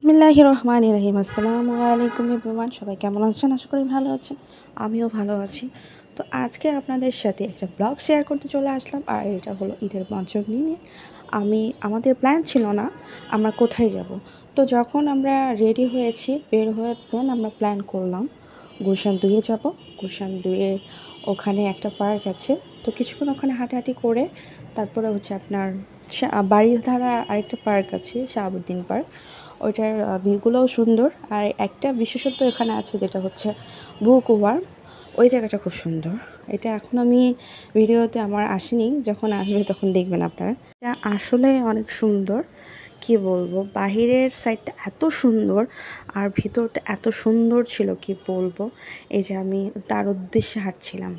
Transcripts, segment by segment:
বিসমিল্লাহির রহমানির রহিম। আসসালামু আলাইকুম এভরিওয়ান, সবাই কেমন আছেন? আশা করি ভালো আছেন। আমিও ভালো আছি। তো আজকে আপনাদের সাথে একটা ব্লগ শেয়ার করতে চলে আসলাম, আর এটা হলো ঈদের পাঁচক নিয়ে। আমাদের প্ল্যান ছিল না আমরা কোথায় যাব। তো যখন আমরা রেডি হয়েছি, বের হয়ে দেন আমরা প্ল্যান করলাম গুলশান 2-এ যাব। গুলশান 2-এ ওখানে একটা পার্ক আছে, তো কিছুক্ষণ ওখানে হাঁটাহাঁটি করে তারপরে হচ্ছে আপনার বাড়িধারা আরেকটা পার্ক আছে, শাহাবুদ্দিন পার্ক। ওইটার ভিউগুলোও সুন্দর। আর একটা বিশেষত্ব এখানে আছে, যেটা হচ্ছে বুক ওয়ার্ম। ওই জায়গাটা খুব সুন্দর। এটা এখন আমি ভিডিওতে আমার আসেনি, যখন আসবে তখন দেখবেন আপনারা। এটা আসলে অনেক সুন্দর, কি বলবো, বাহিরের সাইডটা এত সুন্দর আর ভিতরটা এত সুন্দর ছিল, কি বলবো। এই যে আমি তার উদ্দেশ্যে হাঁটছিলাম।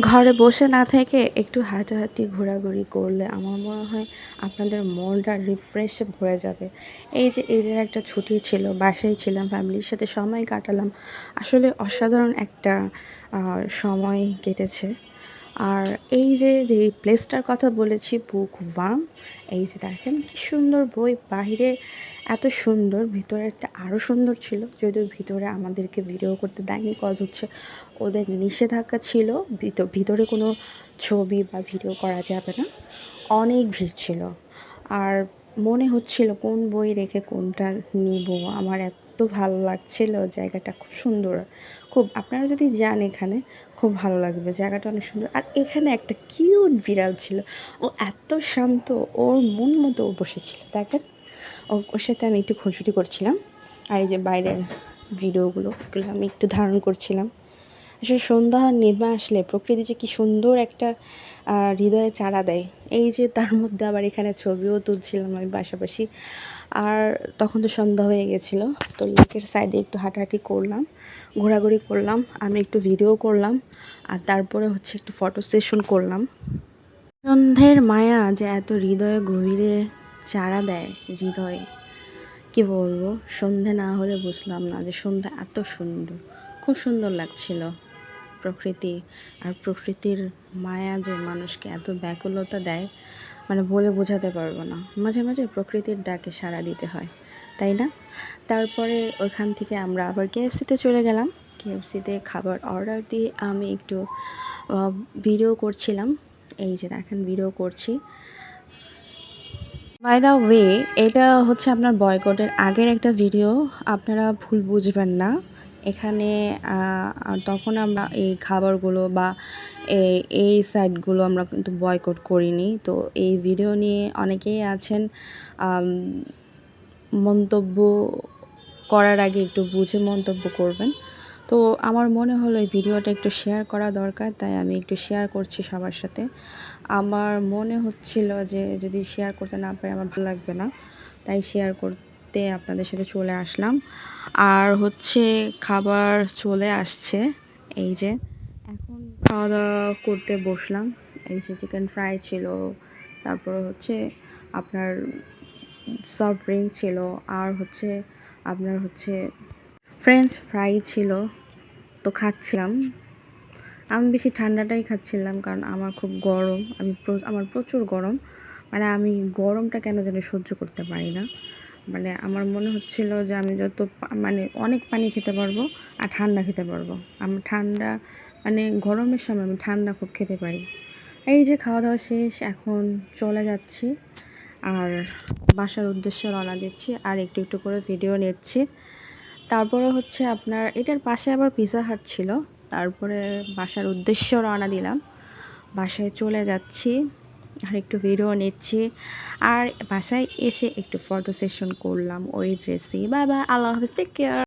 ঘরে বসে না থেকে একটু হাঁটাহাঁটি ঘোরাঘুরি করলে আমার মনে হয় আপনাদের মনটা রিফ্রেশে ভরে যাবে। এই যে ঈদের একটা ছুটি ছিল, বাসায় ছিলাম, ফ্যামিলির সাথে সময় কাটালাম। আসলে অসাধারণ একটা সময় কেটেছে। আর এই যে প্লেসটার কথা বলেছি, বুক ওয়ার্ম, এই যে দেখেন কি সুন্দর বই। বাহিরে এত সুন্দর, ভিতরেরটা আরও সুন্দর ছিল। যদিও ভিতরে আমাদেরকে ভিডিও করতে দেয়নি, কজ হচ্ছে ওদের নিষেধাজ্ঞা ছিল ভিতরে কোনো ছবি বা ভিডিও করা যাবে না। অনেক ভিড় ছিল, আর মনে হচ্ছিল কোন বই রেখে কোনটা নিব। আমার এত ভালো লাগছিল, জায়গাটা খুব সুন্দর। খুব, আপনারা যদি যান এখানে খুব ভালো লাগবে, জায়গাটা অনেক সুন্দর। আর এখানে একটা কিউট বিড়াল ছিল, ও এত শান্ত, ওর মন মতো ও বসেছিল। দেখেন, ওর সাথে আমি একটু খুনসুটি করছিলাম। আর এই যে বাইরের ভিডিওগুলো, এগুলো আমি একটু ধারণ করছিলাম। আসলে সন্ধ্যা নেমে আসলে প্রকৃতি যে কী সুন্দর একটা হৃদয়ে চাড়া দেয়। এই যে তার মধ্যে আবার এখানে ছবিও তুলছিলাম আমি পাশাপাশি। আর তখন তো সন্ধ্যা হয়ে গেছিলো, তো লেকের সাইডে একটু হাঁটাহাঁটি করলাম, ঘোরাঘুরি করলাম, আমি একটু ভিডিও করলাম, আর তারপরে হচ্ছে একটু ফটো সেশন করলাম। সন্ধ্যের মায়া যে এত হৃদয়ে গভীরে চাড়া দেয় হৃদয়ে, কি বলবো। সন্ধে না হলে বুঝলাম না যে সন্ধ্যা এত সুন্দর, খুব সুন্দর লাগছিল প্রকৃতি। আর প্রকৃতির মায়া যে মানুষকে এত ব্যাকুলতা দেয়, মানে বলে বোঝাতে পারবো না। মাঝে মাঝে প্রকৃতির ডাকে সাড়া দিতে হয়, তাই না? তারপরে ওইখান থেকে আমরা আবার কেএফসিতে চলে গেলাম। কেএফসিতে খাবার অর্ডার দিয়ে আমি একটু ভিডিও করছিলাম। এই যে দেখেন, ভিডিও করছি। বাই দ্য ওয়ে, এটা হচ্ছে আপনার বয়কটের আগের একটা ভিডিও, আপনারা ভুল বুঝবেন না। এখানে তখন আমরা এই খাবারগুলো বা এই সাইটগুলো আমরা কিন্তু বয়কট করিনি। তো এই ভিডিও নিয়ে অনেকেই আছেন, মন্তব্য করার আগে একটু বুঝে মন্তব্য করবেন। তো আমার মনে হলো এই ভিডিওটা একটু শেয়ার করা দরকার, তাই আমি একটু শেয়ার করছি সবার সাথে। আমার মনে হচ্ছিল যে যদি শেয়ার করতে না পারি আমার ভালো লাগবে না, তাই শেয়ার করতে আপনাদের সাথে চলে আসলাম। আর হচ্ছে খাবার চলে আসছে, এই যে এখন খাওয়া দাওয়া করতে বসলাম। এই যে চিকেন ফ্রাই ছিল, তারপরে হচ্ছে আপনার সফট ড্রিঙ্ক ছিল, আর হচ্ছে আপনার হচ্ছে ফ্রেঞ্চ ফ্রাই ছিল। তো খাচ্ছিলাম। আমি বেশি ঠান্ডাটাই খাচ্ছিলাম, কারণ আমার খুব গরম, আমার প্রচুর গরম। মানে আমি গরমটা কেন জানি সহ্য করতে পারি না। মানে আমার মনে হচ্ছিল যে আমি যত মানে অনেক পানি খেতে পারবো আর ঠান্ডা খেতে পারবো। আমার ঠান্ডা, মানে গরমের সময় আমি ঠান্ডা খুব খেতে পারি। এই যে খাওয়া দাওয়া শেষ, এখন চলে যাচ্ছি আর বাসার উদ্দেশ্যে রওনা দিচ্ছি, আর একটু একটু করে ভিডিও নিচ্ছি। তারপরে হচ্ছে আপনার এটার পাশে আবার পিৎজা হাট ছিল। তারপরে বাসার উদ্দেশ্যে রওনা দিলাম, বাসায় চলে যাচ্ছি আর একটু ভিডিও নিচ্ছি। আর বাসায় এসে একটু ফটো সেশন করলাম ওই ড্রেসেই। বাই বাই, আল্লাহ হাফিজ, টেক কেয়ার।